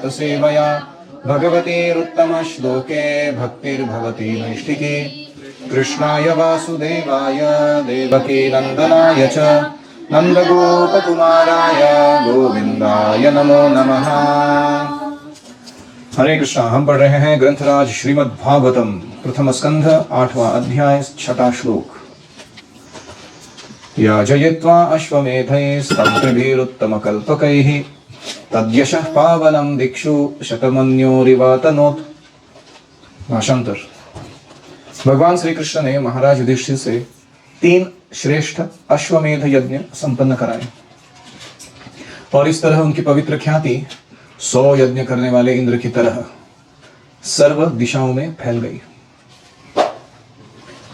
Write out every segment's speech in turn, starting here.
सेवया भगवतीरुत्तमश्लोके भक्तिर्भवति नैष्ठिकी कृष्णाय वासुदेवाय देवकी नंदनाय च नंदगोपकुमाराय गोविंदाय नमो नमः। हरे कृष्णा। हम पढ़ रहे हैं ग्रंथराज श्रीमद् भागवतम प्रथम स्कंध 8वां अध्याय 6वां श्लोक। याजयित्वा अश्वमेधैस्तंत्रिभिरुत्तमकल्पकैः तद्यशः पावनं दिक्षु शतमन्योरिवातनोत्। भाषांतर। भगवान श्री कृष्ण ने महाराज युधिष्ठिर से 3 श्रेष्ठ अश्वमेध यज्ञ संपन्न कराए और इस तरह उनकी पवित्र ख्याति 100 यज्ञ करने वाले इंद्र की तरह सर्व दिशाओं में फैल गई।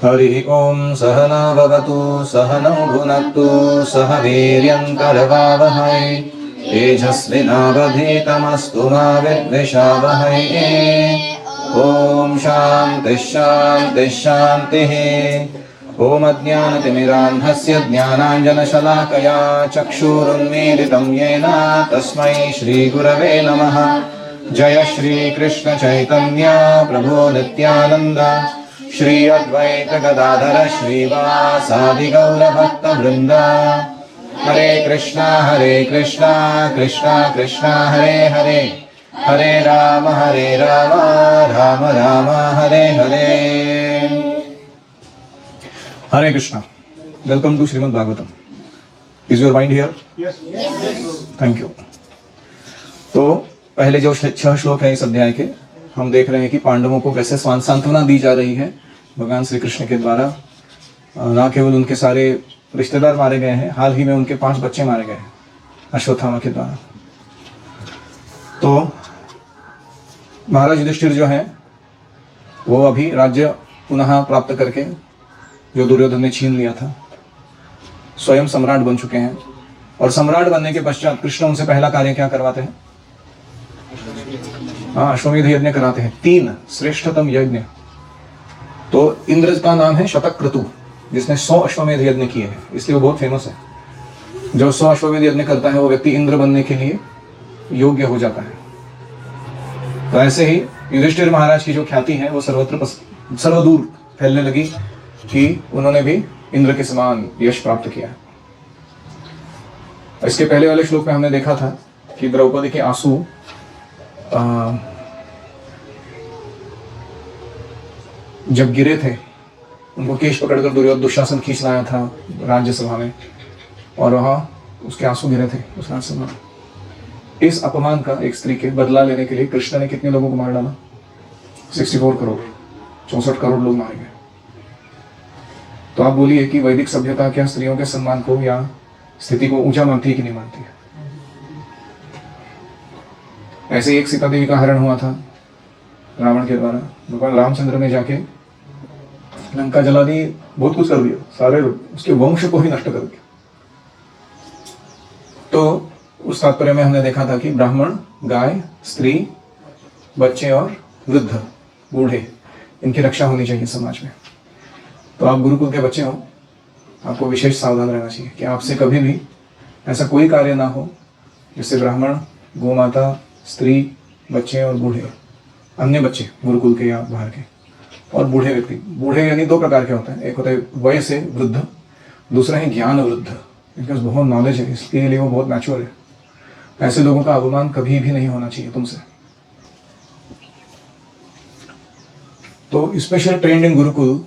हरि ओम सहना भवतु सहनौ भुनक्तु सह वीर्यं करवावहै तेजस्विनावधीतमस्तु मा विद्विषावहै। ओम शांति शांति शांतिः। ओम अज्ञानतिमिरान्धस्य ज्ञानाञ्जनशलाकया चक्षुरुन्मीलितं येन तस्मै श्रीगुरवे नमः। जय श्री कृष्ण चैतन्य प्रभो नित्यानंद श्री अद्वैत गदाधर श्रीवासादि गौर भक्त वृंद। Hare Krishna Krishna Krishna Hare Hare Hare Rama Rama Rama Hare Hare. Hare Krishna. Welcome to Srimad Bhagavatam. Is your mind here? Yes. Thank you. तो पहले जो 6 श्लोक है इस अध्याय के, हम देख रहे हैं कि पांडवों को कैसे सांत्वना दी जा रही है भगवान श्री कृष्ण के द्वारा। ना केवल उनके सारे रिश्तेदार मारे गए हैं, हाल ही में उनके 5 बच्चे मारे गए हैं अश्वत्थामा के द्वारा। तो महाराज युधिष्ठिर जो हैं वो अभी राज्य पुनः प्राप्त करके, जो दुर्योधन ने छीन लिया था, स्वयं सम्राट बन चुके हैं। और सम्राट बनने के पश्चात कृष्ण उनसे पहला कार्य क्या करवाते हैं? अश्वमेध यज्ञ कराते हैं, 3 श्रेष्ठतम यज्ञ। तो इंद्र का नाम है शतक्रतु, जिसने 100 अश्वमेध यज्ञ किए हैं, इसलिए वो बहुत फेमस है। जो 100 अश्वमेध यज्ञ करता है वो व्यक्ति इंद्र बनने के लिए योग्य हो जाता है। तो ऐसे ही युधिष्ठिर महाराज की जो ख्याति है वो सर्वदूर फैलने लगी कि उन्होंने भी इंद्र के समान यश प्राप्त किया। इसके पहले वाले श्लोक में हमने देखा था कि द्रौपदी के आंसू जब गिरे थे, उनको केश पकड़कर दुशासन खींच लाया था राज्यसभा में, और वहां उसके आंसू गिरे थे उस राज्यसभा में। इस अपमान का एक स्त्री के बदला लेने के लिए कृष्ण ने कितने लोगों को मार डाला? 64 करोड़, 64 करोड़ लोग मारे गए। तो आप बोलिए कि वैदिक सभ्यता क्या स्त्रियों के सम्मान को या स्थिति को ऊंचा मानती है कि नहीं मानती है? ऐसे ही एक सीता देवी का हरण हुआ था रावण के द्वारा। भगवान रामचंद्र ने जाके लंका जला दी, बहुत कुछ कर दिया, सारे उसके वंश को ही नष्ट कर दिया। तो उस तात्पर्य में हमने देखा था कि ब्राह्मण, गाय, स्त्री, बच्चे और वृद्ध, बूढ़े, इनकी रक्षा होनी चाहिए समाज में। तो आप गुरुकुल के बच्चे हो, आपको विशेष सावधान रहना चाहिए कि आपसे कभी भी ऐसा कोई कार्य ना हो जिससे ब्राह्मण, गोमाता, स्त्री, बच्चे और बूढ़े, अन्य बच्चे गुरुकुल के या बाहर के, और बूढ़े व्यक्ति। बूढ़े यानी 2 प्रकार के होते हैं, एक होता है वय से वृद्ध, दूसरा है ज्ञान वृद्ध। इनके पास बहुत नॉलेज है, इसके लिए वो बहुत मैच्योर है। ऐसे लोगों का अवमान कभी भी नहीं होना चाहिए तुमसे। तो special trend in Gurukul,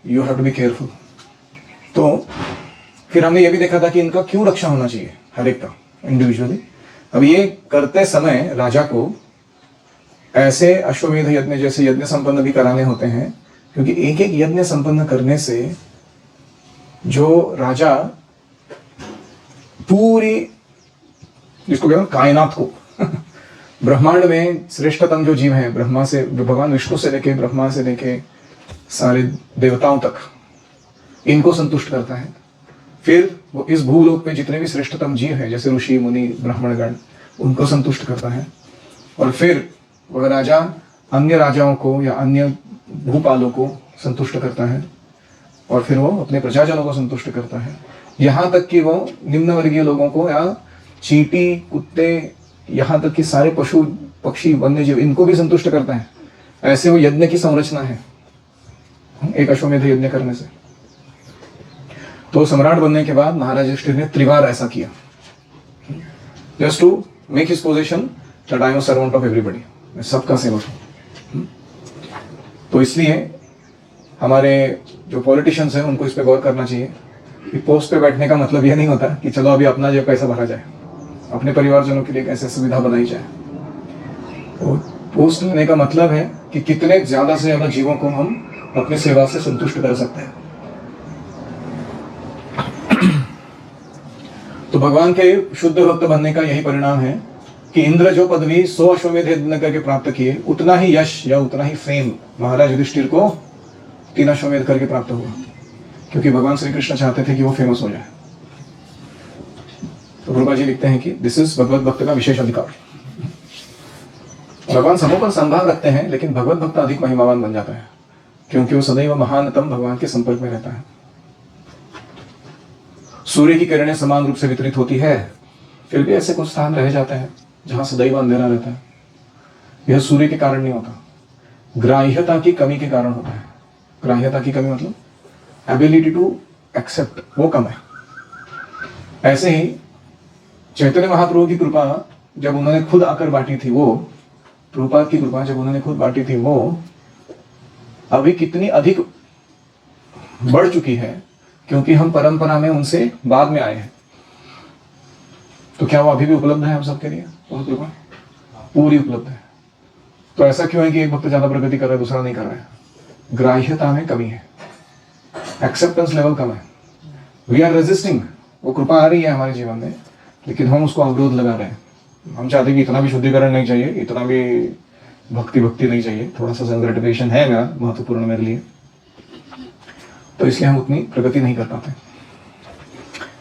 you have to be careful. तो फिर हमने ये भी देखा था कि इनका क्यों रक्षा होना चाहिए हर एक का इंडिविजुअली। अब ये करते समय राजा को ऐसे अश्वमेध यज्ञ जैसे यज्ञ संपन्न भी कराने होते हैं, क्योंकि एक एक यज्ञ संपन्न करने से जो राजा पूरी, जिसको कहते हैं कायनात को ब्रह्मांड में श्रेष्ठतम जो जीव हैं, ब्रह्मा से, भगवान विष्णु से लेके ब्रह्मा से लेके सारे देवताओं तक, इनको संतुष्ट करता है। फिर वो इस भूलोक पे जितने भी श्रेष्ठतम जीव हैं, जैसे ऋषि, मुनि, ब्राह्मणगण, उनको संतुष्ट करता है। और फिर वह राजा अन्य राजाओं को या अन्य भूपालों को संतुष्ट करता है, और फिर वो अपने प्रजाजनों को संतुष्ट करता है। यहाँ तक कि वो निम्न वर्गीय लोगों को या चींटी, कुत्ते, यहाँ तक कि सारे पशु पक्षी, वन्य जीव, इनको भी संतुष्ट करता है। ऐसे वो यज्ञ की संरचना है, एक अश्वमेध यज्ञ करने से। तो सम्राट बनने के बाद महाराज युधिष्ठिर ने त्रिवार ऐसा किया, just to make his position that I am servant of everybody, मैं सबका सेवक हूं। तो इसलिए हमारे जो पॉलिटिशियंस हैं उनको इस पे गौर करना चाहिए कि पोस्ट पे बैठने का मतलब यह नहीं होता कि चलो अभी अपना जेब कैसा भरा जाए, अपने परिवारजनों के लिए कैसे सुविधा बनाई जाए। तो पोस्ट लेने का मतलब है कि कितने ज्यादा से ज्यादा जीवों को हम अपनी सेवा से संतुष्ट कर सकते हैं। तो भगवान के शुद्ध भक्त बनने का यही परिणाम है कि इंद्र जो पदवी 100 अश्वमेध यज्ञ करके प्राप्त किए, उतना ही यश या उतना ही फेम महाराज युधिष्ठिर को 3 अश्वमेध करके प्राप्त हुआ, क्योंकि भगवान श्री कृष्ण चाहते थे कि वो फेमस हो जाए। तो गुरुबा जी लिखते हैं कि दिस इज भगवत भक्त का विशेष अधिकार। भगवान सबों पर संभाव रखते हैं, लेकिन भगवत भक्त अधिक महिमावान बन जाता है, क्योंकि वो सदैव महानतम भगवान के संपर्क में रहता है। सूर्य की किरणें समान रूप से वितरित होती है, फिर भी ऐसे कुछ स्थान रह जाते हैं जहां सदैव अंधेरा रहता है। यह सूर्य के कारण नहीं होता, ग्राह्यता की कमी के कारण होता है। ग्राह्यता की कमी मतलब एबिलिटी टू एक्सेप्ट, वो कम है। ऐसे ही चैतन्य महाप्रभु की कृपा जब उन्होंने खुद आकर बांटी थी, वो प्रभुपाद की कृपा जब उन्होंने खुद बांटी थी, वो अभी कितनी अधिक बढ़ चुकी है, क्योंकि हम परंपरा में उनसे बाद में आए हैं। तो क्या वो अभी भी उपलब्ध है हम सबके लिए? वो कृपा पूरी उपलब्ध है। तो ऐसा क्यों है कि एक भक्त ज्यादा प्रगति कर रहा है, दूसरा नहीं कर रहा है? ग्राह्यता में कमी है, एक्सेप्टेंस लेवल कम है। वी आर रेजिस्टिंग, वो कृपा आ रही है हमारे जीवन में, लेकिन हम उसको अवरोध लगा रहे हैं। हम चाहते हैं कि इतना भी शुद्धिकरण नहीं चाहिए, इतना भी भक्ति नहीं चाहिए, थोड़ा सा संग्रेटिफिकेशन है मेरा महत्वपूर्ण मेरे लिए, तो इसलिए हम उतनी प्रगति नहीं कर पाते।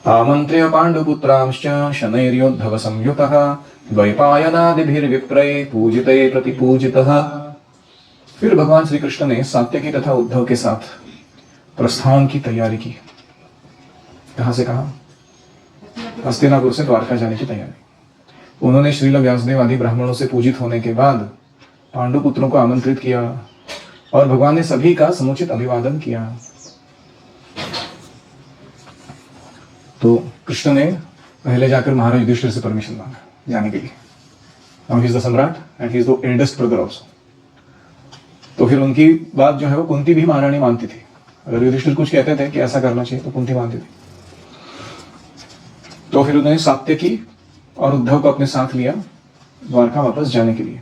आमंत्र्य पांडुपुत्रांश्च शनैर्योद्धव संयुतः द्वैपायनादिभिर्विप्रये पूजिते प्रतिपूजितः। फिर भगवान श्री कृष्ण ने सात्यकी तथा उद्धव के साथ प्रस्थान की तैयारी की। कहां से कहां? हस्तिनापुर से द्वारका जाने की तैयारी। उन्होंने श्रील व्यासदेव आदि ब्राह्मणों से पूजित होने के बाद पांडुपुत्रों को आमंत्रित किया और भगवान ने सभी का समुचित अभिवादन किया। तो कृष्ण ने पहले जाकर महाराज युधिष्ठिर से परमिशन मांगा जाने के लिए। नाउ ही इज द सम्राट and he is the eldest brother also. तो फिर उनकी बात जो है वो कुंती भी महारानी मानती थी। अगर युधिष्ठिर कुछ कहते थे कि ऐसा करना चाहिए तो कुंती मानती थी। तो फिर उन्होंने सात्यकी और उद्धव को अपने साथ लिया द्वारका वापस जाने के लिए।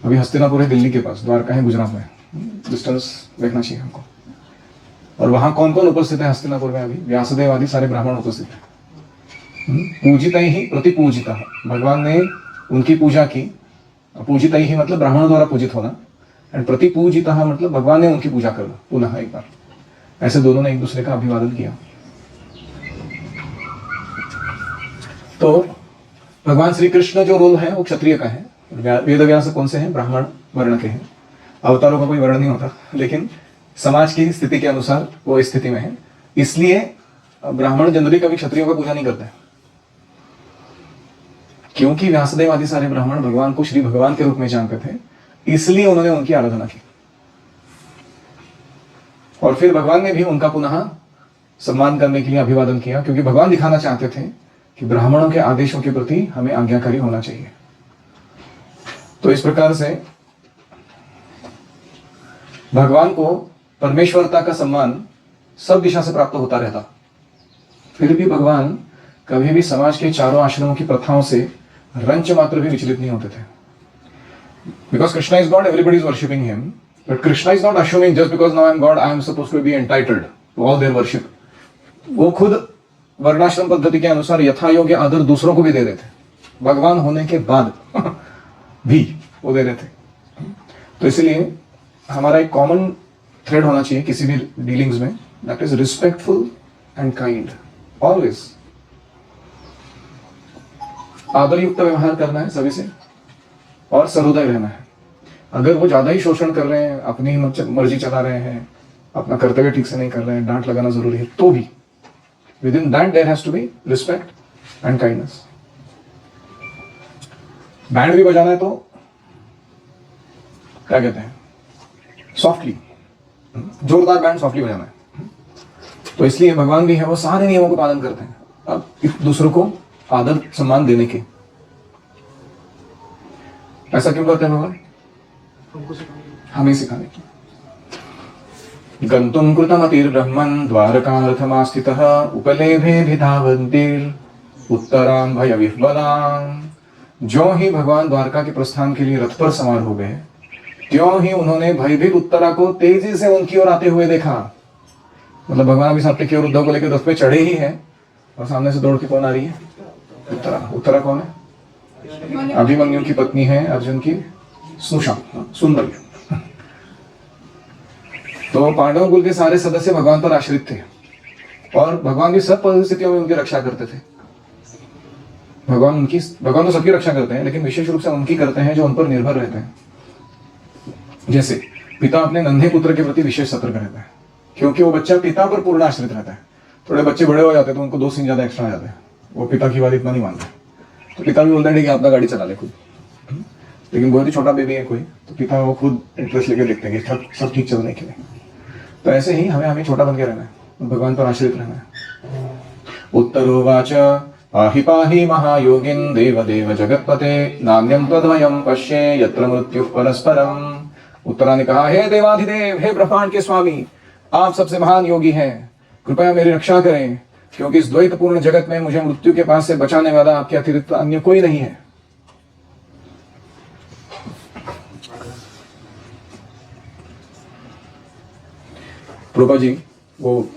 अभी हस्तिनापुर है दिल्ली के पास, द्वारका है गुजरात में, डिस्टेंस देखना चाहिए हमको। और वहां कौन कौन उपस्थित है हस्तिनापुर में? अभी व्यासदेव आदि सारे ब्राह्मण उपस्थित है। पूजित ही प्रतिपूजिता, भगवान ने उनकी पूजा की। पूजित ही मतलब ब्राह्मणों द्वारा पूजित होना, एंड प्रतिपूजिता मतलब भगवान ने उनकी पूजा करना पुनः एक बार। ऐसे दोनों ने एक दूसरे का अभिवादन किया। तो भगवान श्री कृष्ण जो रोल है वो क्षत्रिय का है। वेद व्यास कौन से हैं? ब्राह्मण वर्ण के हैं। अवतारों का कोई वर्ण नहीं होता, लेकिन समाज की स्थिति के अनुसार वो स्थिति में है। इसलिए ब्राह्मण जनरली कभी क्षत्रियों का पूजा नहीं करते, क्योंकि व्यासदेव आदि सारे ब्राह्मण भगवान को श्री भगवान के रूप में जानते थे, इसलिए उन्होंने उनकी आराधना की। और फिर भगवान ने भी उनका पुनः सम्मान करने के लिए अभिवादन किया, क्योंकि भगवान दिखाना चाहते थे कि ब्राह्मणों के आदेशों के प्रति हमें आज्ञाकारी होना चाहिए। तो इस प्रकार से भगवान को परमेश्वरता का सम्मान सब दिशा से प्राप्त होता रहता, फिर भी भगवान कभी भी समाज के चारों आश्रमों की प्रथाओं से रंच मात्र भी विचलित नहीं होते थे। Because Krishna is God, everybody is worshipping him, but Krishna is not assuming just because now I am God I am supposed to be entitled to all their worship. वो खुद वर्णाश्रम पद्धति के अनुसार यथा योग्य आदर दूसरों को भी दे देते, भगवान होने के बाद भी वो दे देते। तो इसलिए हमारा एक कॉमन थ्रेड होना चाहिए किसी भी डीलिंग्स में, that is respectful and kind always. आदर युक्त व्यवहार करना है सभी से और सहृदय रहना है। अगर वो ज्यादा ही शोषण कर रहे हैं, अपनी ही मर्जी चला रहे हैं, अपना कर्तव्य ठीक से नहीं कर रहे हैं, डांट लगाना जरूरी है, तो भी within that there has to be respect and kindness. Band भी बजाना है तो क्या कहते हैं, सॉफ्टली, जोरदार बैंड सॉफ्टली बजाना है। तो इसलिए भगवान भी है वो सारे नियमों का पालन करते हैं, अब एक दूसरों को आदर सम्मान देने के। ऐसा क्यों करते हैं भगवान? हमें सिखाने की। गंतुम कृतमतिर्ब्रह्मन् द्वारकार्थमास्थितः उपलेभेभिधावन्तिर् उत्तरां भय विह्वलां। जो ही भगवान द्वारका के प्रस्थान के लिए रथ पर सवार हो गए, त्यों ही उन्होंने भयभीत उत्तरा को तेजी से उनकी ओर आते हुए देखा। मतलब भगवान अभी सात्विक की ओर उद्धव को लेकर रथ पे चढ़े ही हैं और सामने से दौड़ के कौन आ रही है? उत्तरा। उत्तरा कौन है? अभिमन्यु की पत्नी है, अर्जुन की सुषा, सुंदर। तो पांडव कुल के सारे सदस्य भगवान पर आश्रित थे और भगवान की सब परिस्थितियों में उनकी रक्षा करते थे। भगवान तो सबकी रक्षा करते हैं, लेकिन विशेष रूप से उनकी करते हैं जो उन पर निर्भर रहते हैं। जैसे पिता अपने नन्हे पुत्र के प्रति विशेष सतर्क रहता है, क्योंकि वो बच्चा पिता पर पूर्ण आश्रित रहता है। थोड़े बच्चे बड़े हो जाते हैं तो उनको 2 सीन ज्यादा एक्स्ट्रा आ जाते हैं, वो पिता की बात इतना नहीं मानते, तो पिता भी बोलता है कि अपना गाड़ी चला ले खुद। लेकिन बहुत ही छोटा बेबी है कोई, तो पिता वो खुद इंटरेस्ट लेके देखते हैं कि सब ठीक चलने के लिए। तो ऐसे ही हमें छोटा बन के रहना है, भगवान पर आश्रित रहना है। उत्तरोवाच पाहि पाहि महायोगिन देव देव जगतपते नान्यं त्वद्वयं पश्ये यत्र मृत्युः परस्परम। उत्तरा ने कहा, हे देवाधिदेव, हे ब्रह्मांड के स्वामी, आप सबसे महान योगी हैं, कृपया मेरी रक्षा करें, क्योंकि इस द्वैतपूर्ण जगत में मुझे मृत्यु के पास से बचाने वाला आपके अतिरिक्त अन्य कोई नहीं है। प्रभा जी वो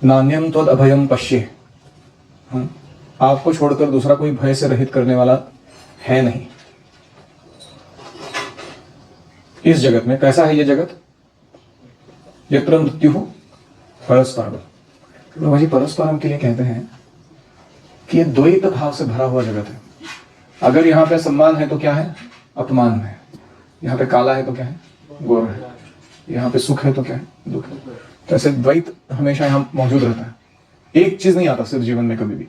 नान्यम त्वद अभयम पश्ये, आपको छोड़कर दूसरा कोई भय से रहित करने वाला है नहीं इस जगत में। कैसा है ये जगत? यत्र मृत्यु परस्परम। प्रभा जी परस्परम के लिए कहते हैं कि ये द्वैत भाव से भरा हुआ जगत है। अगर यहाँ पे सम्मान है तो क्या है? अपमान है। यहाँ पे काला है तो क्या है? गोरा है। यहाँ पे सुख है तो क्या है? दुख है। तो ऐसे द्वैत हमेशा यहाँ मौजूद रहता है। एक चीज नहीं आता सिर्फ जीवन में कभी भी।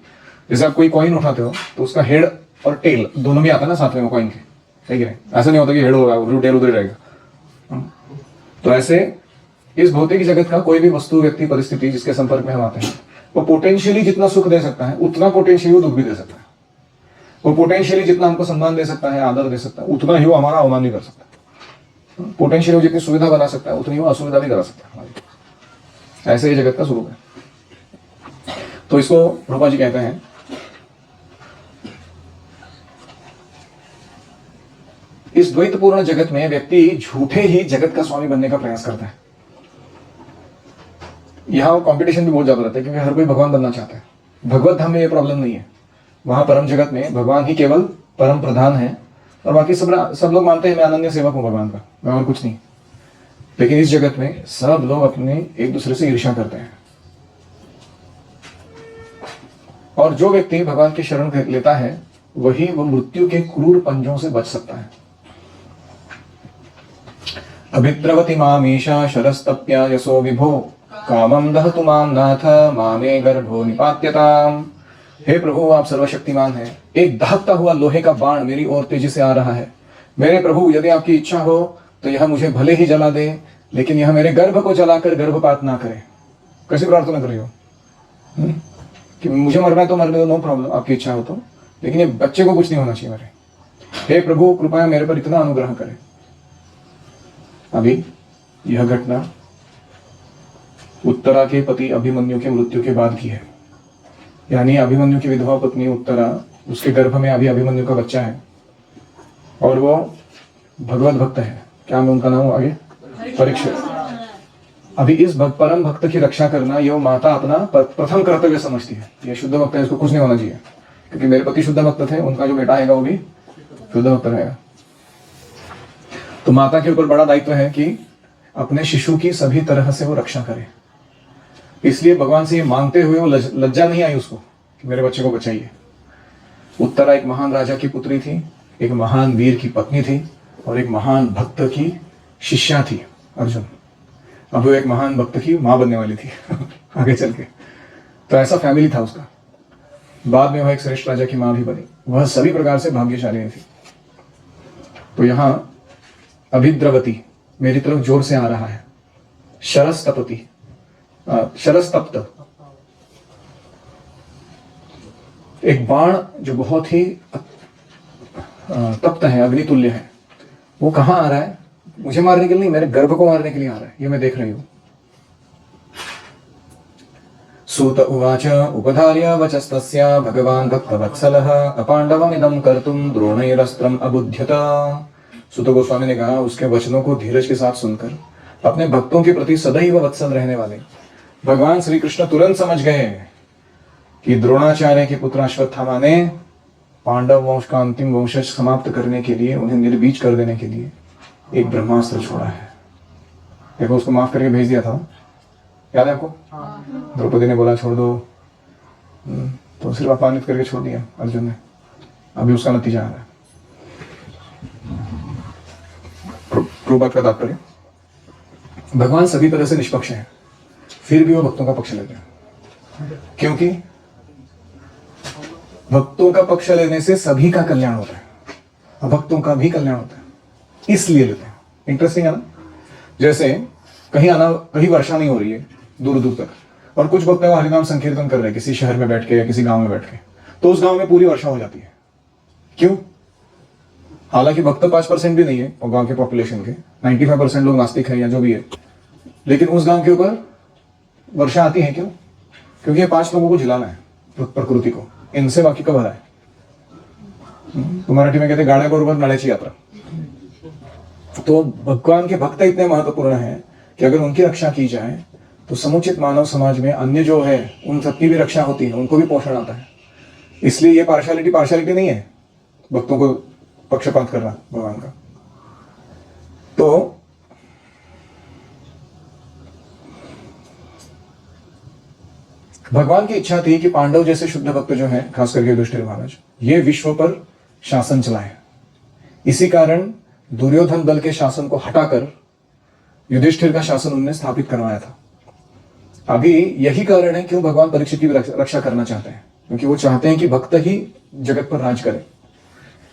जैसे आप कोई कॉइन उठाते हो तो उसका हेड और टेल दोनों भी आता है ना साथ में वो कॉइन के, ठीक है? ऐसा नहीं होता कि हेड होगा टेल उधर रहेगा। तो ऐसे इस भौतिक जगत का कोई भी वस्तु, व्यक्ति, परिस्थिति जिसके संपर्क में हम आते हैं, वो पोटेंशियली जितना सुख दे सकता है उतना पोटेंशियली वो दुख भी दे सकता है। वो पोटेंशियली जितना हमको सम्मान दे सकता है, आदर दे सकता है, उतना ही वो हमारा अवमान भी कर सकता है। पोटेंशियली वो जितनी सुविधा बना सकता है उतनी वो असुविधा भी करा सकता है हमारी। ऐसे ही जगत का स्वरूप है। तो इसको प्रभुपाद जी कहते हैं इस द्वैतपूर्ण जगत में व्यक्ति झूठे ही जगत का स्वामी बनने का प्रयास करता है। यहां कंपटीशन भी बहुत ज्यादा रहता है क्योंकि हर कोई भगवान बनना चाहता है। भगवत धाम में ये प्रॉब्लम नहीं है। वहां परम जगत में भगवान ही केवल परम प्रधान है और बाकी सब लोग मानते हैं मैं अनन्य सेवक हूं भगवान का, मैं और कुछ नहीं। लेकिन इस जगत में सब लोग अपने एक दूसरे से ईर्ष्या करते हैं। और जो व्यक्ति भगवान की शरण लेता है वही वो मृत्यु के क्रूर पंजों से बच सकता है। अभिद्रवति मामीशा शरस्तप्या यशो विभो कामं दहतु मां नाथ मामे गर्भो निपात्यताम। हे प्रभु आप सर्वशक्तिमान हैं। एक दहकता हुआ लोहे का बाण मेरी ओर तेजी से आ रहा है। मेरे प्रभु यदि आपकी इच्छा हो तो यह मुझे भले ही जला दे, लेकिन यह मेरे गर्भ को जलाकर गर्भपात ना करे। कैसी प्रार्थना कर रही हो कि मुझे मरना है तो मरने दो, नो प्रॉब्लम, आपकी इच्छा हो तो, लेकिन ये बच्चे को कुछ नहीं होना चाहिए मेरे। हे प्रभु कृपया मेरे पर इतना अनुग्रह करें। अभी यह घटना उत्तरा के पति अभिमन्यु के मृत्यु के बाद की है। यानी अभिमन्यु की विधवा पत्नी उत्तरा, उसके गर्भ में अभी अभिमन्यु का बच्चा है और वो भगवत भक्त है। क्या मैं उनका नाम आगे? परीक्षित। अभी इस परम भक्त की रक्षा करना ये माता अपना प्रथम कर्तव्य समझती है। ये शुद्ध भक्त है, इसको कुछ नहीं होना चाहिए, क्योंकि मेरे पति शुद्ध भक्त थे, उनका जो बेटा आएगा वो भी शुद्ध भक्त रहेगा। तो माता के ऊपर बड़ा दायित्व है कि अपने शिशु की सभी तरह से वो रक्षा करे। इसलिए भगवान से ये मांगते हुए वो लज्जा नहीं आई उसको कि मेरे बच्चे को बचाइए। उत्तरा एक महान राजा की पुत्री थी, एक महान वीर की पत्नी थी और एक महान भक्त की शिष्या थी अर्जुन। अब वो एक महान भक्त की मां बनने वाली थी आगे चल के। तो ऐसा फैमिली था उसका। बाद में वह एक श्रेष्ठ राजा की मां भी बनी, वह सभी प्रकार से भाग्यशाली थी। तो यहां अभिद्रवती मेरी तरफ जोर से आ रहा है, शरस्तपति, शरस्तप्त, एक बाण जो बहुत ही तप्त है, अग्नितुल्य है, वो कहां आ रहा है? मुझे मारने के लिए नहीं, मेरे गर्भ को मारने के लिए आ रहा है, ये मैं देख रही हूं। सूत उवाच उपधार्य वचस्तस्य भगवान् भक्तवत्सलः अपांडवमिदं कर्तुं द्रोणैरस्त्रम् अबुध्यत। सूत गोस्वामी ने कहा, उसके वचनों को धीरज के साथ सुनकर अपने भक्तों के प्रति सदैव वत्सल रहने वाले भगवान श्री कृष्ण तुरंत समझ गए कि द्रोणाचार्य के पुत्र अश्वत्थामा ने पांडव वंश का अंतिम वंशज समाप्त करने के लिए, उन्हें निर्बीज कर देने के लिए एक ब्रह्मास्त्र छोड़ा है। देखो, उसको माफ करके भेज दिया था, याद है आपको? द्रौपदी ने बोला छोड़ दो, तो सिर्फ अपमानित करके छोड़ दिया अर्जुन ने। अभी उसका नतीजा आ रहा है। प्रोबात का तात्पर्य, भगवान सभी तरह से निष्पक्ष हैं, फिर भी वो भक्तों का पक्ष लेते हैं, क्योंकि भक्तों का पक्ष लेने से सभी का कल्याण होता है, भक्तों का भी कल्याण होता है, इसलिए लेते हैं। इंटरेस्टिंग है ना? जैसे कहीं वर्षा नहीं हो रही है दूर दूर तक, और कुछ भक्त हरिनाम संकीर्तन कर रहे हैं किसी शहर में बैठ के या किसी गांव में बैठ के, तो उस गांव में पूरी वर्षा हो जाती है। क्यों? हालांकि भक्त 5% भी नहीं है और गांव के पॉपुलेशन के 95% लोग नास्तिक है या जो भी है, लेकिन उस गांव के ऊपर वर्षा आती है। क्यों? क्योंकि ये 5 लोगों को झिलाना है, प्रकृति को, इनसे बाकी का भला है। तो मराठी में कहते हैं गाड्या बरोबर नळ्याची यात्रा। तो भगवान के भक्त इतने महत्वपूर्ण हैं कि अगर उनकी रक्षा की जाए तो समुचित मानव समाज में अन्य जो है उन सबकी भी रक्षा होती है, उनको भी पोषण आता है। इसलिए ये पार्शियलिटी नहीं है भक्तों को पक्षपात करना भगवान का। तो भगवान की इच्छा थी कि पांडव जैसे शुद्ध भक्त जो हैं, खास करके युधिष्ठिर महाराज, ये विश्व पर शासन चलाए। इसी कारण दुर्योधन दल के शासन को हटाकर युधिष्ठिर का शासन उन्होंने स्थापित करवाया था। अभी यही कारण है क्यों भगवान परीक्षित की रक्षा करना चाहते हैं, क्योंकि वो चाहते हैं कि भक्त ही जगत पर राज करे।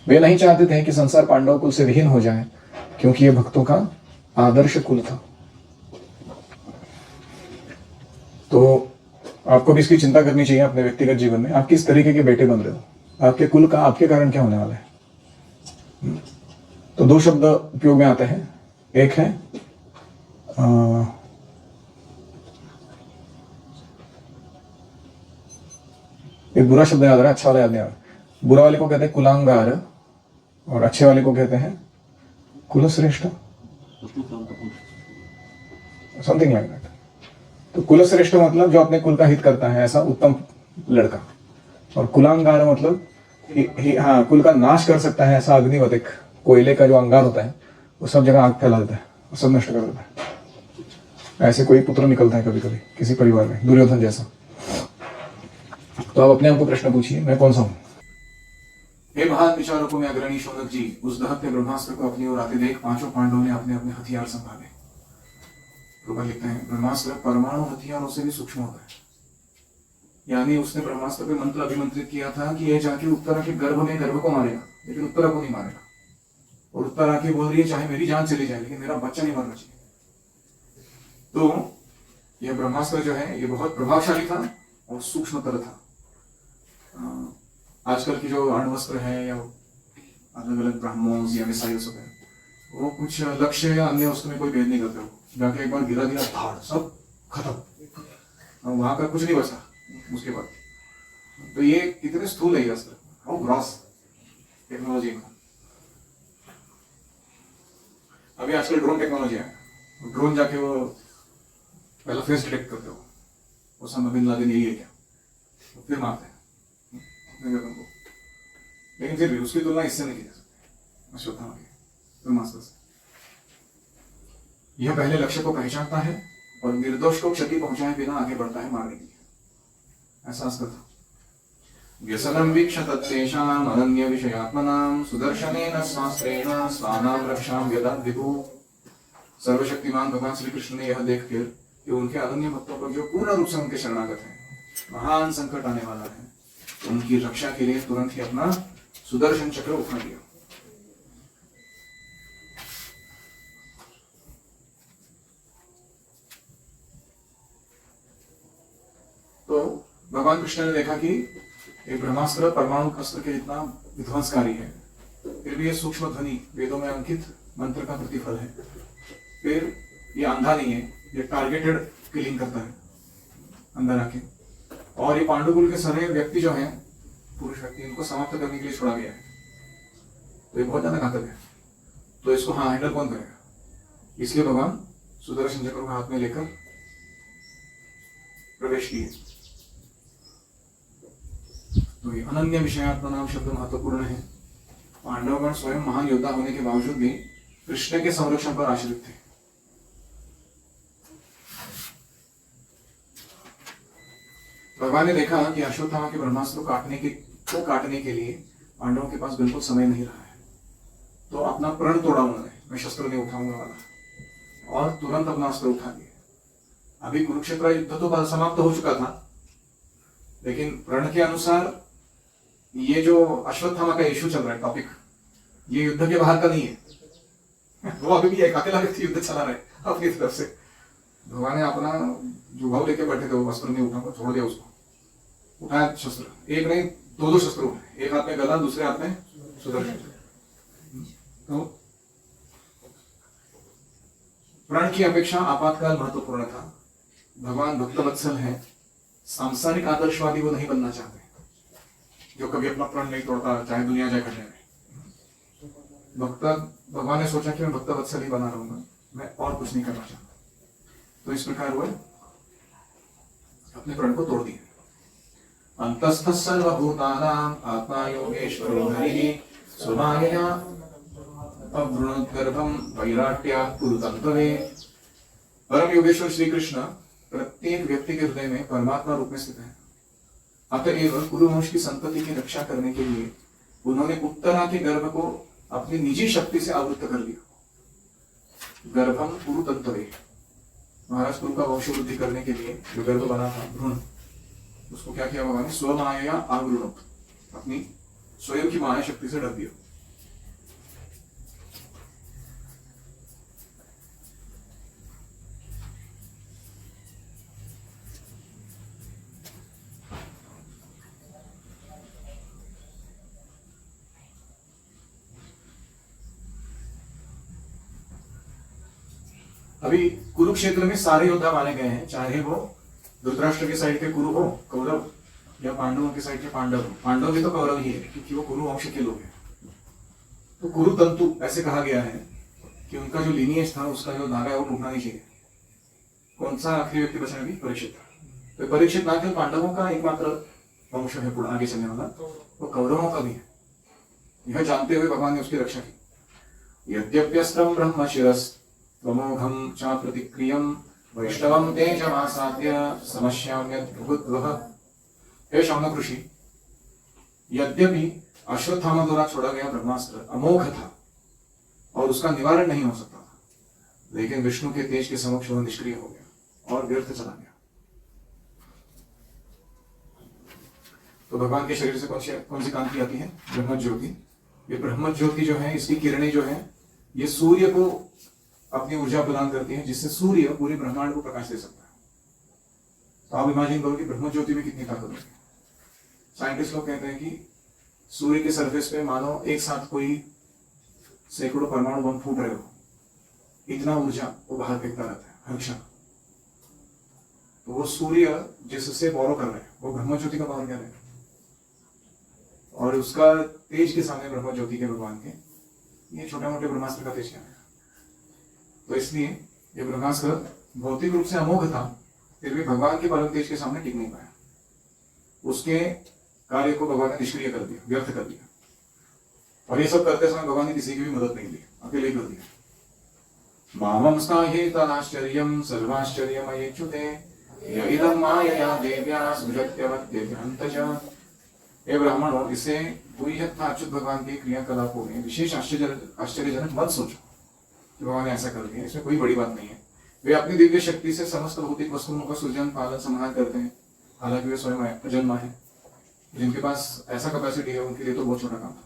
वे नहीं चाहते थे कि संसार पांडव कुल से विहीन हो जाए, क्योंकि ये भक्तों का आदर्श कुल था। तो आपको भी इसकी चिंता करनी चाहिए अपने व्यक्तिगत जीवन में। आप किस तरीके के बेटे बन रहे हो, आपके कुल का आपके कारण क्या होने वाला है। तो 2 शब्द उपयोग में आते हैं। एक है एक बुरा शब्द याद आ रहा है, अच्छा वाला याद नहीं आ रहा। बुरा वाले को कहते हैं कुलांगार और अच्छे वाले को कहते हैं कुलश्रेष्ठ, समथिंग लाइक दैट। तो कुलश्रेष्ठ मतलब जो अपने कुल का हित करता है, ऐसा उत्तम लड़का। और कुलांगार मतलब हाँ, कुल का नाश कर सकता है, ऐसा अग्निवत, एक कोयले का जो अंगार होता है वो सब जगह आग फैला देता है और सब नष्ट कर देता है। ऐसे कोई पुत्र निकलता है कभी कभी किसी परिवार में, दुर्योधन जैसा। तो आप अपने आप को प्रश्न पूछिए, मैं कौन सा हूं? हे महान विचारकों में अग्रणी शौनक जी, उस दहत्य ब्रह्मास्त्र को अपनी ओर आते देख 5 पांडवों ने अपने अपने हथियार संभाले। रूपा लिखते हैं, ब्रह्मास्त्र परमाणु हथियारों से भी सूक्ष्म होता है। यानी उसने ब्रह्मास्त्र पे मंत्र अभिमंत्रित किया था कि यह जाके उत्तरा के गर्भ को मारेगा, लेकिन उत्तरा को नहीं मारेगा। और उत्तरा के बोल रही है चाहे मेरी जान चली जाए लेकिन मेरा बच्चा नहीं मरना चाहिए। तो यह ब्रह्मास्त्र जो है ये बहुत प्रभावशाली था और सूक्ष्मतर था। आजकल की जो अण्वस्त्र है या अलग अलग ब्रह्मोस या मिसाइल्स वगैरह, वो कुछ लक्ष्य या अन्य वस्तु में कोई भेद नहीं करते हो। जाके एक बार गिरा दिया, धाड़, सब खत्म, वहां का कुछ नहीं बचा उसके बाद। तो ये इतने स्थूल है अस्त्र, हाउ ग्रॉस टेक्नोलॉजी का। अभी आजकल ड्रोन टेक्नोलॉजी है, ड्रोन जाके वो पहला फेस डिटेक्ट करते हो, ओसामा बिन लादेन यही है क्या, फिर मारते हैं। लेकिन फिर भी उसकी तुलना इससे नहीं की जा सकती अश्वत्थामा के ब्रह्मास्त्र से। यह पहले लक्ष्य को पहचानता है और निर्दोष को क्षति पहुंचाए बिना आगे बढ़ता है मारने के लिए। ऐसा अस्त्र था। व्यसनं वीक्षत तेषाम् अनन्य विषयात्मनां सुदर्शनेन शास्त्रेण स्वानां रक्षां व्यदत् विभुः। सर्वशक्तिमान भगवान श्री कृष्ण ने यह देखकर कि उनके अनन्य भक्तों पर जो पूर्ण रूप से उनके शरणागत हैं, महान संकट आने वाला है, तो उनकी रक्षा के लिए तुरंत ही अपना सुदर्शन चक्र उठा लिया। तो भगवान कृष्ण ने देखा कि एक ब्रह्मास्त्र परमाणु अस्त्र के जितना विध्वंसकारी है, फिर भी ये सूक्ष्म ध्वनि वेदों में अंकित मंत्र का प्रतिफल है। फिर ये अंधा नहीं है, ये टारगेटेड किलिंग करता है अंदर आके। और ये पांडुकुल के सारे व्यक्ति जो हैं, पुरुष व्यक्ति, इनको समाप्त करने के लिए छोड़ा गया है। तो ये बहुत ज्यादा घातक है। तो इसको हैंडल कौन करेगा? इसलिए भगवान सुदर्शन चक्र को हाथ में लेकर प्रवेश किए। तो ये अनन्य विषयात्मा नाम शब्द महत्वपूर्ण है। पांडवगण स्वयं महान योद्धा होने के बावजूद भी कृष्ण के संरक्षण पर आश्रित थे। भगवान ने देखा कि अश्वत्थामा के ब्रह्मास्त्र को काटने के लिए पांडवों के पास बिल्कुल समय नहीं रहा है। तो अपना प्रण तोड़ा उन्होंने, मैं शस्त्र नहीं उठाऊंगा वाला, और तुरंत अपना अस्त्र उठा लिया। अभी कुरुक्षेत्र युद्ध तो समाप्त हो चुका था, लेकिन प्रण के अनुसार ये जो अश्वत्थामा का इशू चल रहा है, टॉपिक, ये युद्ध के बाहर का नहीं है। वो अभी भी एक अकेला व्यक्ति युद्ध चला रहा है अपनी तरफ से। भगवान ने अपना जो भाव लेके बैठे थे, वो अस्त्र नहीं उठा, छोड़ दिया उसको। उठाया शस्त्र, एक नहीं दो शस्त्र उठाए, एक हाथ में गदा, दूसरे हाथ में सुदर्शन। तो प्रण की अपेक्षा आपातकाल महत्वपूर्ण था। भगवान भक्तवत्सल है, सांसारिक आदर्शवादी वो नहीं बनना चाहते, जो कभी अपना प्रण नहीं तोड़ता, चाहे दुनिया जाए करने में। भगवान ने सोचा कि मैं भक्तवत्सल ही बना रहूंगा, मैं और कुछ नहीं करना चाहता। तो इस प्रकार वो अपने प्रण को तोड़ दिए। अंतस्थ सर्वभूतानां आत्मा योगेश्वरो हरिः स्वमायया अवृणोद्गर्भं वैराट्यात् पुरुतन्त्वे। परम योगेश्वर श्री कृष्ण प्रत्येक व्यक्ति के हृदय में परमात्मा रूप में स्थित है। अतएव कुरुवंश की संतति की रक्षा करने के लिए उन्होंने उत्तरा के गर्भ को अपनी निजी शक्ति से आवृत्त कर लिया। गर्भम पुरुतंत्वे, महाराज कुरु का वंश वृद्धि करने के लिए जो गर्भ बना था, भ्रूण, उसको क्या किया भगवान ने? स्वमाया आवृणोत, अपनी स्वयं की माया शक्ति से ढक दिया। अभी कुरुक्षेत्र में सारे योद्धा माने गए हैं, चाहे वो धृतराष्ट्र के साइड के कुरु हो कौरव, या पांडवों के साइड के पांडव हो। पांडव भी तो कौरव ही है, क्योंकि वो कुरु वंश के लोग हैं। तो कुरु तंतु ऐसे कहा गया है कि उनका जो लीनियज था, उसका जो धागा है वो टूटना नहीं चाहिए। कौन सा आखिरी व्यक्ति बचा अभी? परीक्षित। तो परीक्षित ना केवल पांडवों का एकमात्र वंश है पूरा आगे चलने वाला, वो कौरवों का भी है। यह जानते हुए भगवान ने उसकी रक्षा की। यद्यप्यस्त्रं ब्रह्मशिरस् त्वमोघं च प्रतिक्रियं वैष्णवं तेजमासाद्य समस्याम्यद्भुद्वः। हे शौनक ऋषि, यद्यपि अश्वत्थामा द्वारा छोड़ा गया ब्रह्मास्त्र अमोघ था और उसका निवारण नहीं हो सकता था, लेकिन विष्णु के तेज के समक्ष वह निष्क्रिय हो गया और व्यर्थ चला गया। तो भगवान के शरीर से कौन सी कांति आती है? ब्रह्म ज्योति। ये ब्रह्म ज्योति जो है, इसकी किरणें जो है, ये सूर्य को अपनी ऊर्जा प्रदान करती है, जिससे सूर्य पूरे ब्रह्मांड को प्रकाश दे सकता है। तो आप इमेजिन करो कि ब्रह्म ज्योति में कितनी ताकत होगी। साइंटिस्ट लोग कहते हैं कि सूर्य के सरफेस पे मानो एक साथ कोई सैकड़ों परमाणु बम फूट रहे हो, इतना ऊर्जा वो बाहर फेंकता रहता है हर क्षण। तो वो सूर्य जिससे बोरो कर रहे हैं, वो ब्रह्म ज्योति का पावर क्या है, और उसका तेज के सामने ब्रह्म ज्योति के भगवान के ये छोटे मोटे ब्रह्मास्त्र का तेज क्या है। तो इसलिए ये ब्रह्मास्त्र भौतिक रूप से अमोघ था, फिर भी भगवान के परम तेज के सामने टिक नहीं पाया। उसके कार्य को भगवान ने निष्क्रिय कर दिया, व्यर्थ कर दिया। और ये सब करते समय भगवान ने किसी की भी मदद नहीं ली, अकेले ही कर दिया। मामं स्थाहेतनाश्चर्यं सर्वाश्चर्यमयेच्युते इदं मायया देव्या सृजत्यवत्यभ्यन्तच। हे ब्राह्मणों, इसे गुह्यतः अच्युत भगवान के क्रियाकलापों में विशेष आश्चर्यजनक मत सोचो कि भगवान ने ऐसा कर दिया। इसमें कोई बड़ी बात नहीं है। वे अपनी दिव्य शक्ति से समस्त भौतिक वस्तुओं का सृजन पालन संहार करते हैं, हालांकि वे स्वयं अजन्मा है। जिनके पास ऐसा कैपेसिटी है उनके लिए तो बहुत छोटा काम था।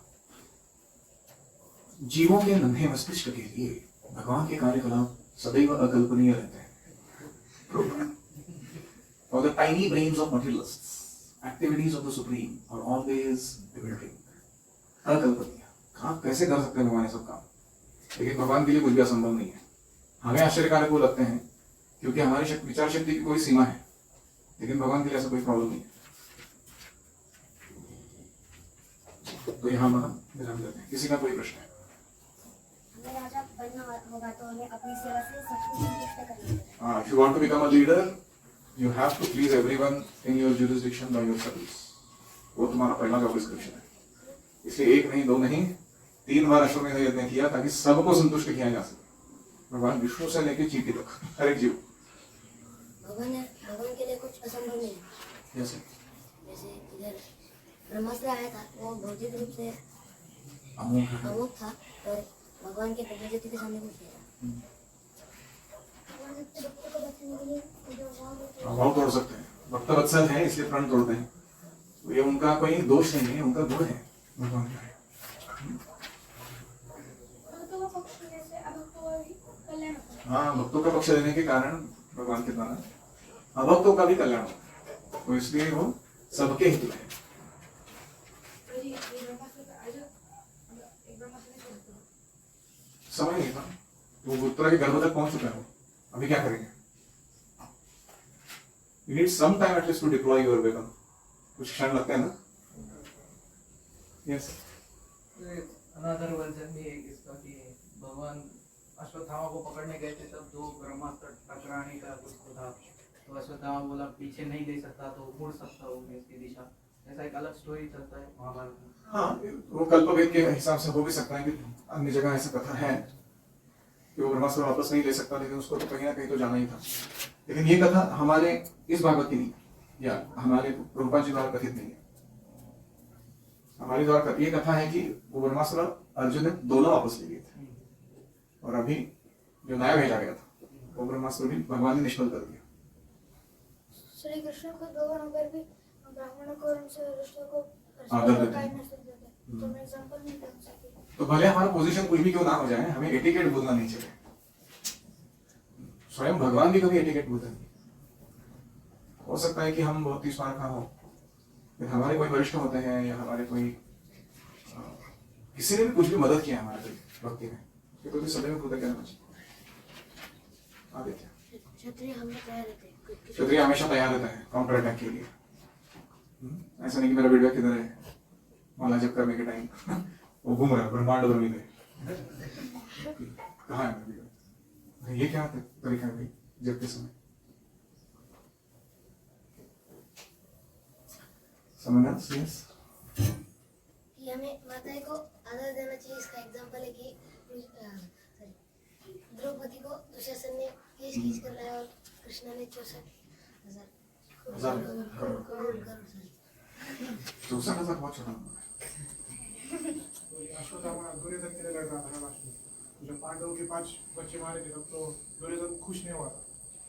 जीवों के नन्हे मस्तिष्क के लिए भगवान के कार्यकलाप सदैव अकल्पनीय रहते हैं। For the tiny brains of materialists, activities of the Supreme are always bewildering. अकल्पनीय। आप कैसे कर सकते हैं भगवान ये सब काम? लेकिन भगवान के लिए कुछ भी असंभव नहीं है। हमें आश्चर्यकारक वो लगते हैं क्योंकि हमारी विचार शक्ति की कोई सीमा है, लेकिन भगवान के लिए ऐसा कोई प्रॉब्लम नहीं है। तो यहाँ हम विराम देते हैं। किसी का कोई प्रश्न है? राजा बनना होगा तो हमें अपनी सेवा से सबको संतुष्ट करना है। If you want to become a leader, you have to please everyone in your jurisdiction by your service. वो तुम्हारा पहला जॉब डिस्क्रिप्शन है। इसलिए एक नहीं, दो नहीं, 3 बार अश्वमेध यज्ञ किया ताकि सबको संतुष्ट किया जा सके। भगवान विष्णु से लेकर चींटी तक हर एक जीव। भगवान के लिए कुछ असंभव नहीं है। जैसे इधर ब्रह्मास्त्र आया था, वो भौतिक रूप से अमोघ था, और भगवान के प्रज्ञा के सामने कुछ नहीं था। भाव तोड़ सकते हैं, भक्त वत्सल है इसलिए प्रण तोड़ते हैं। तो ये उनका कोई दोष नहीं है, उनका गुण है भगवान का। हाँ, भक्तों का पक्ष लेने के कारण भगवान के द्वारा अभक्तों का भी कल्याण होता है, तो इसलिए वो सबके हित में है। समय नहीं था, वो पुत्र के गर्भ तक पहुंच चुका है। अभी क्या करेंगे? You need some time at least to deploy your weapon. कुछ क्षण लगते हैं ना? Yes. Another version भी है इसका कि भगवान अश्वत्थामा को पकड़ने गए थे, तब 2 ब्रह्मास्त्र टकराने का कुछ था, तो अश्वत्थामा बोला पीछे नहीं दे सकता तो मुड़ सकता हूँ मैं इसकी दिशा। ऐसा एक अलग स्टोरी चलता है महाभारत में। हाँ, वो कल्पवेद के हिसाब से हो भी सकता है कि अन्य जगह ऐसा कथा है कि वो ब्रह्मास्त्र वापस नहीं ले सकता, लेकिन उसको तो कहीं ना कहीं तो जाना ही था। लेकिन ये कथा हमारे इस भागवत की नहीं, या हमारे प्रभुपाद जी द्वारा कथित नहीं है। हमारे द्वारा ये कथा है कि वो ब्रह्मास्त्र अर्जुन ने दोनों वापस ले लिए थे, और अभी जो नया भेजा गया था वो ब्रह्मास्त्र भी भगवान ने निष्फल कर दिया। श्री कृष्ण खुद भगवान होकर भी ब्राह्मणों को और उनसे रिश्तों को आदर देते हैं। तो मैं एग्जांपल नहीं दे सकती। तो भले हमारा पोजीशन कुछ भी क्यों ना हो जाए, हमें एटिकेट भूलना नहीं चाहिए। स्वयं भगवान भी कभी एटिकेट भूलते नहीं। हो सकता है कि हम बहुत ही स्वार्थ हो, लेकिन हमारे कोई वरिष्ठ होते हैं या हमारे कोई किसी ने भी कुछ भी मदद किया हमारे कोई भक्ति में, ये तो सदैव कृतज्ञ रहना चाहिए। आदित्य, क्षत्रिय हमें तैयार रहते हैं, क्षत्रिय हमेशा तैयार रहता है काउंटर अटैक के लिए। ऐसा नहीं कि मेरा बेटा किधर है, माला जप करने के टाइम वो घूम रहा है ब्रह्मांड धर्मी में, कहाँ है मेरा बेटा? ये क्या तरीका है भाई जब के समय? समझना? यस, कि हमें माता को आदर देना चाहिए। इसका एग्जांपल है कि द्रौपदी को दुशासन ने केस खींच कर लाया और कृष्ण ने 64,000 करोड़ 64,000 बहुत छोटा नंबर है। अश्वत्थामा दुर्योधन के लिए लड़ रहा था लास्ट में, जब पांडवों के 5 बच्चे मारे थे तब तो दुर्योधन खुश नहीं हुआ था,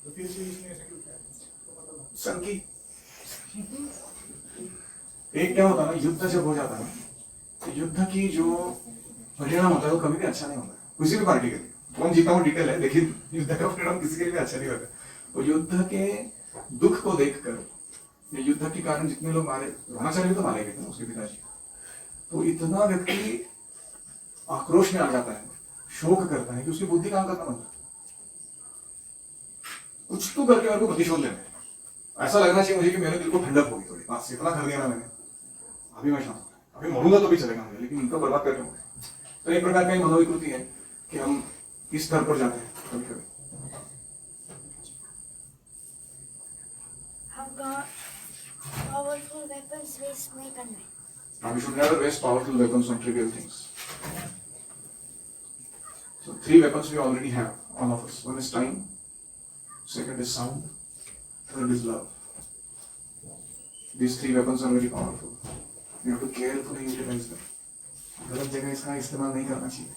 तो फिर से इसने ऐसा क्यों किया तो पता नहीं। संकी एक क्या होता है ना, युद्ध जब हो जाता है तो युद्ध की जो परिणाम होता है वो कभी भी अच्छा नहीं होता किसी भी पार्टी के लिए। कौन जीता वो डिटेल है, लेकिन युद्ध का परिणाम किसी के लिए अच्छा नहीं होता। तो युद्ध के दुख को देखकर, युद्ध के कारण जितने लोग मारे, द्रोणाचार्य तो मारे गए थे उसके पिताजी, तो इतना व्यक्ति आक्रोश में आ जाता है, शोक करता है कि उसकी बुद्धि काम करना बंद, कुछ तो करके मेरे को प्रतिशोध लेना है। ऐसा लगना चाहिए मुझे कि मेरे दिल को ठंडक होगी थोड़ी, बस इतना कर दिया ना मैंने, अभी मैं शांत, अभी मरूंगा तो भी चलेगा मुझे, लेकिन इनको बर्बाद करके मुझे। तो एक प्रकार की मनोविकृति है कि हम इस स्तर पर जाते हैं कभी कभी। पावरफुल वेपन्स वेस्ट नहीं करना है। Now we should never waste powerful weapons on trivial things. So 3 weapons we already have, all of us. One is time, second is sound, third is love. These 3 weapons are very powerful. We have to carefully utilize them. गलत जगह इसका इस्तेमाल नहीं करना चाहिए।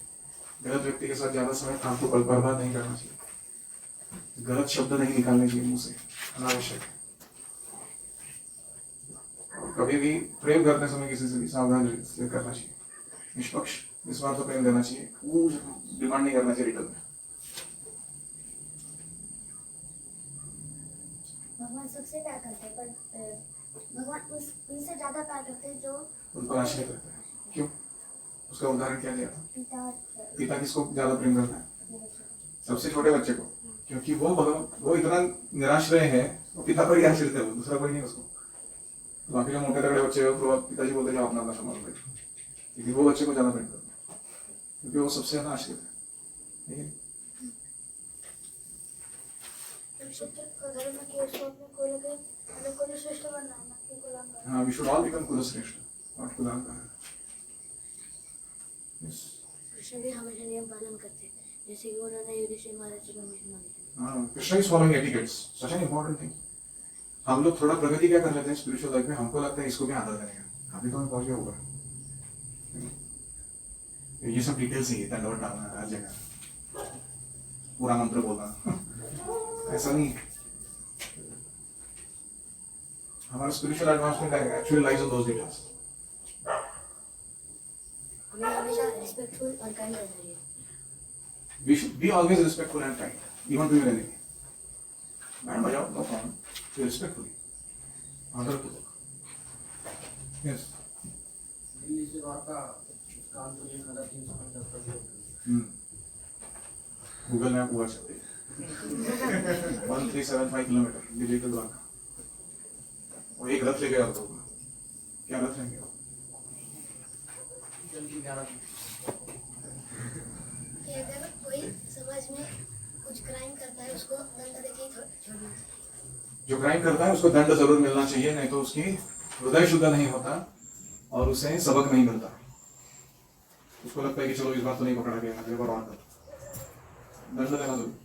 गलत व्यक्ति के साथ ज्यादा समय फालतू पल बर्बाद नहीं करना चाहिए। गलत शब्द नहीं निकालने चाहिए मुंह से, अनावश्यक है। कभी भी प्रेम करते समय किसी से भी सावधान से करना चाहिए, निष्पक्ष निस्वार्थ प्रेम देना चाहिए, कुछ डिमांड नहीं करना चाहिए रिटर्न में। भगवान सबसे प्यार करते हैं, पर भगवान उनसे ज्यादा प्यार करते हैं जो उनको आश्रित रहता है। क्यों? उसका उदाहरण क्या दिया था? पिता पिता किसको ज्यादा प्रेम करता है? सबसे छोटे बच्चे को, क्योंकि वो इतना निराश्रय है, वो पिता पर ही आश्रित है, वो दूसरा कोई नहीं उसको। तो बाकी जो मोटे तगड़े बच्चे हैं तो पिताजी बोलते हैं अपना अपना संभाल लो, लेकिन वो बच्चे को ज्यादा प्रेम करता है क्योंकि वो सबसे ज्यादा आश्रित है। ठीक है? श्रेष्ठ बनना है, ना कि गुलाम बनना। हाँ, we should all become Kulshreshtha, not Ghulam. Yes. Krishna भी हमेशा नियम पालन करते हैं, जैसे कि उन्होंने युधिष्ठिर महाराज से परमिशन मांगी थी। हाँ, Krishna is following etiquettes, such an important thing. हम लोग थोड़ा प्रगति क्या कर लेते हैं स्पिरिचुअल लाइफ में, हमको लगता है इसको भी आदर करेंगे, अभी तो मैं पहुंच गया होगा। ये सब डिटेल्स ही दंडवत डालना हर जगह, पूरा मंत्र बोलना, ऐसा नहीं। हमारा spiritual advancement actually lies on those details. हमें हमेशा रिस्पेक्टफुल और काइंड रहना चाहिए। We should be always respectful and kind, even to your enemy. Madam बजाओ, no problem. Be respectfully, आदरपूर्वक। Yes. दिल्ली से द्वारका काम तो 3,375 किलोमीटर। गूगल मैप हुआ चलते 1375 किलोमीटर दिल्ली से द्वारका। वो एक रथ लेके आता होगा, क्या रथ लेंगे? जल्दी 11 कि अगर कोई समाज में कुछ क्राइम करता है उसको दंड देके ही छोड़ना चाहिए। जो क्राइम करता है उसको दंड जरूर मिलना चाहिए, नहीं तो उसकी हृदय शुद्ध नहीं होता और उसे सबक नहीं मिलता। उसको लगता है कि चलो इस बार तो नहीं पकड़ा गया, अगले बार और दंड देना जरूर।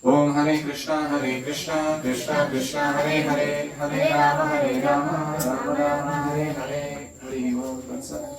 ओम हरे कृष्णा कृष्णा कृष्णा हरे हरे, हरे राम राम राम हरे हरे, हरि ओम तत्सत।